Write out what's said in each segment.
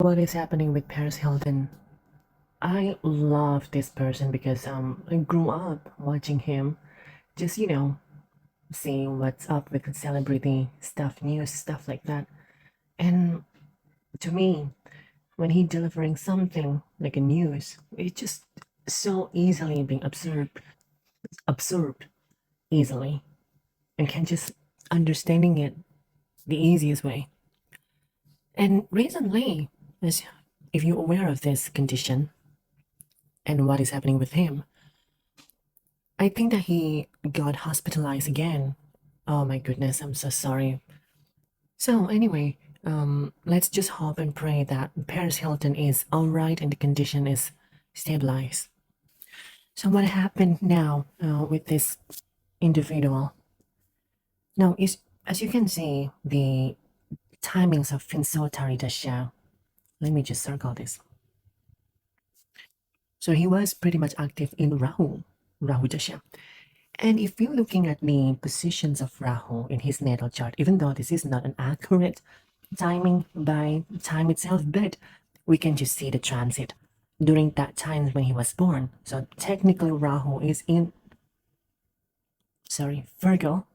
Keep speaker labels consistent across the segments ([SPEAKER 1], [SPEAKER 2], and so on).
[SPEAKER 1] What is happening with Paris Hilton? I love this person because I grew up watching him, just seeing what's up with the celebrity stuff, news stuff like that. And to me, when he delivering something like a news, it just so easily being absorbed easily, and can just understanding it the easiest way. And recently, as if you're aware of this condition and what is happening with him, I think that he got hospitalized again. Oh my goodness, I'm so sorry. So anyway, let's just hope and pray that Paris Hilton is all right and the condition is stabilized. So what happened now with this individual? Now, is as you can see, the timings of Finsotari Dasha. Let me just circle this. So he was pretty much active in Rahu Dasha. And if you're looking at the positions of Rahu in his natal chart, even though this is not an accurate timing by time itself, but we can just see the transit during that time when he was born. So technically Rahu is in, Virgo.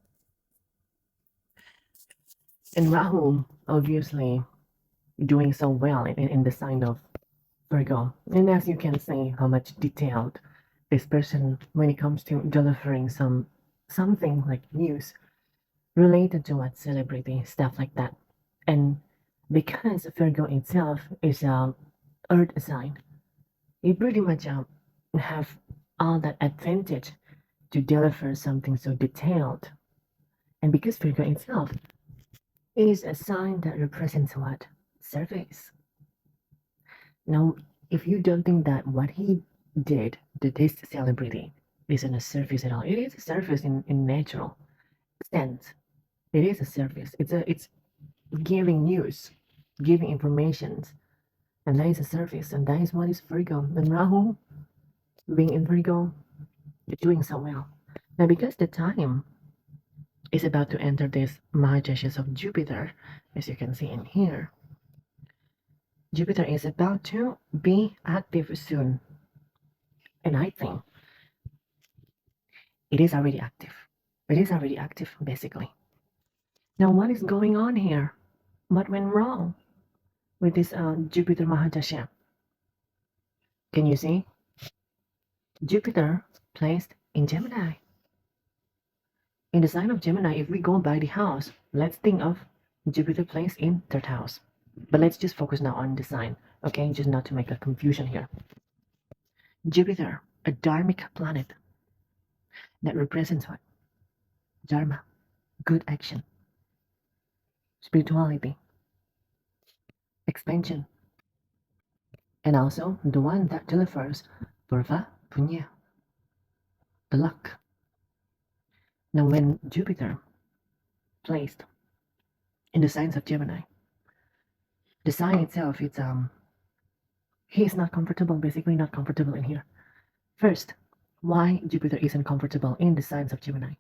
[SPEAKER 1] And Rahu, obviously, doing so well in the sign of Virgo. And as you can see how much detailed this person when it comes to delivering something like news related to what celebrity stuff like that. And because Virgo itself is a earth sign, it pretty much have all that advantage to deliver something so detailed. And because Virgo itself is a sign that represents what? Service. Now, if you don't think that what he did to this celebrity isn't a service at all, it is a service in natural sense. It is a service. It's giving news, giving informations, and that is a service, and that is what is Virgo. And Rahu, being in Virgo, doing so well. Now, because the time is about to enter this Mahadashas of Jupiter, as you can see in here, Jupiter is about to be active soon, and I think it is already active. It is already active, basically. Now, what is going on here? What went wrong with this Jupiter Mahadasha? Can you see? Jupiter placed in Gemini. In the sign of Gemini, if we go by the house, let's think of Jupiter placed in third house. But let's just focus now on the sign, okay? Just not to make a confusion here. Jupiter, a dharmic planet that represents what? Dharma, good action, spirituality, expansion, and also the one that delivers Purva Punya, the luck. Now, when Jupiter placed in the signs of Gemini, the sign itself, he is not comfortable, basically not comfortable in here. First, why Jupiter isn't comfortable in the signs of Gemini?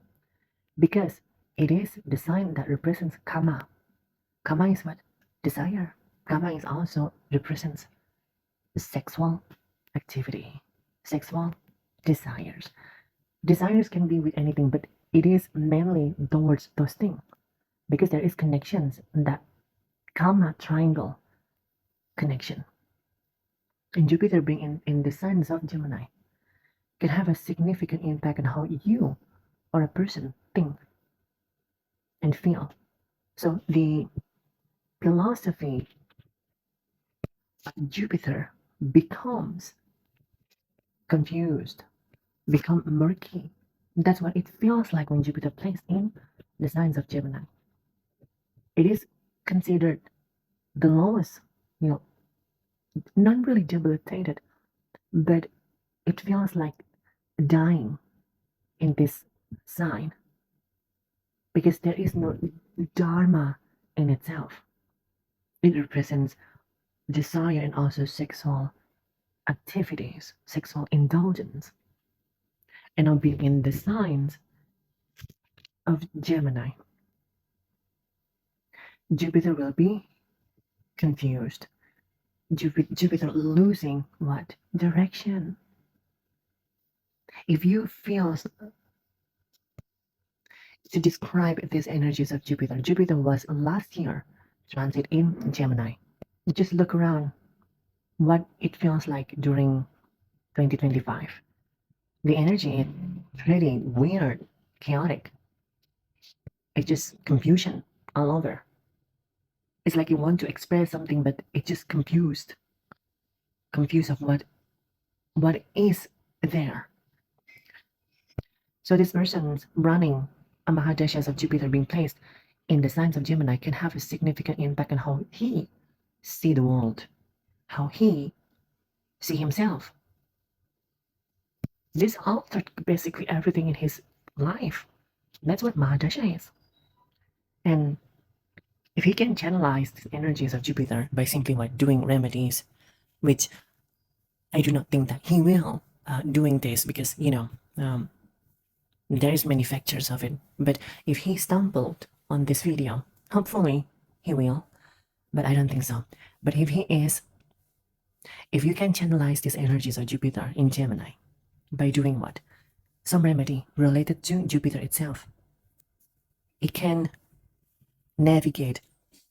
[SPEAKER 1] Because it is the sign that represents Kama. Kama is what? Desire. Kama is also represents sexual activity, sexual desires. Desires can be with anything, but it is mainly towards those things because there is connections, that Kama triangle connection. And Jupiter being in the signs of Gemini can have a significant impact on how you or a person think and feel. So the philosophy of Jupiter becomes confused, become murky. That's what it feels like when Jupiter plays in the signs of Gemini. It is considered the lowest, you know, not really debilitated, but it feels like dying in this sign because there is no dharma in itself. It represents desire and also sexual activities, sexual indulgence, and now being in the signs of Gemini, Jupiter will be confused. Jupiter losing what? Direction. If you feel to describe these energies of Jupiter, Jupiter was last year transit in Gemini. Just look around what it feels like during 2025. The energy is pretty weird, chaotic. It's just confusion all over. It's like you want to express something, but it's just confused of what is there. So this person's running a Mahadashas of Jupiter being placed in the signs of Gemini can have a significant impact on how he see the world, how he see himself. This altered basically everything in his life. That's what Mahadasha is. And if he can channelize the energies of Jupiter by simply like doing remedies, which I do not think that he will doing this because there is many factors of it. But if he stumbled on this video, hopefully he will, but I don't think so. But if he is, if you can channelize these energies of Jupiter in Gemini by doing what? Some remedy related to Jupiter itself. It can navigate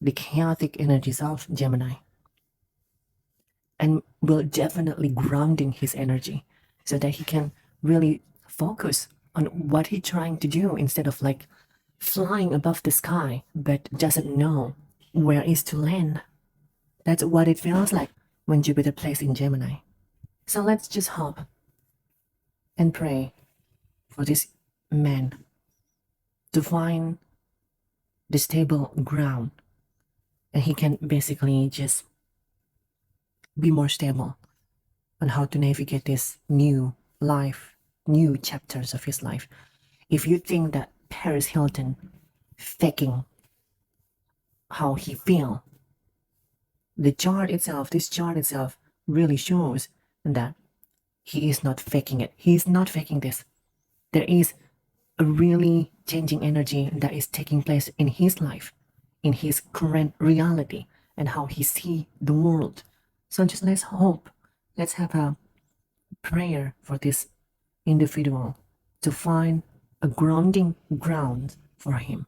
[SPEAKER 1] the chaotic energies of Gemini and will definitely grounding his energy so that he can really focus on what he's trying to do instead of like flying above the sky but doesn't know where is to land. That's what it feels like when Jupiter plays in Gemini. So let's just hope and pray for this man to find the stable ground and he can basically just be more stable on how to navigate this new life, new chapters of his life. If you think that Paris Hilton faking how he feel, this chart itself really shows that he is not faking it. He is not faking this. There is a really changing energy that is taking place in his life, in his current reality, and how he see the world. So just let's hope, let's have a prayer for this individual to find a grounding ground for him.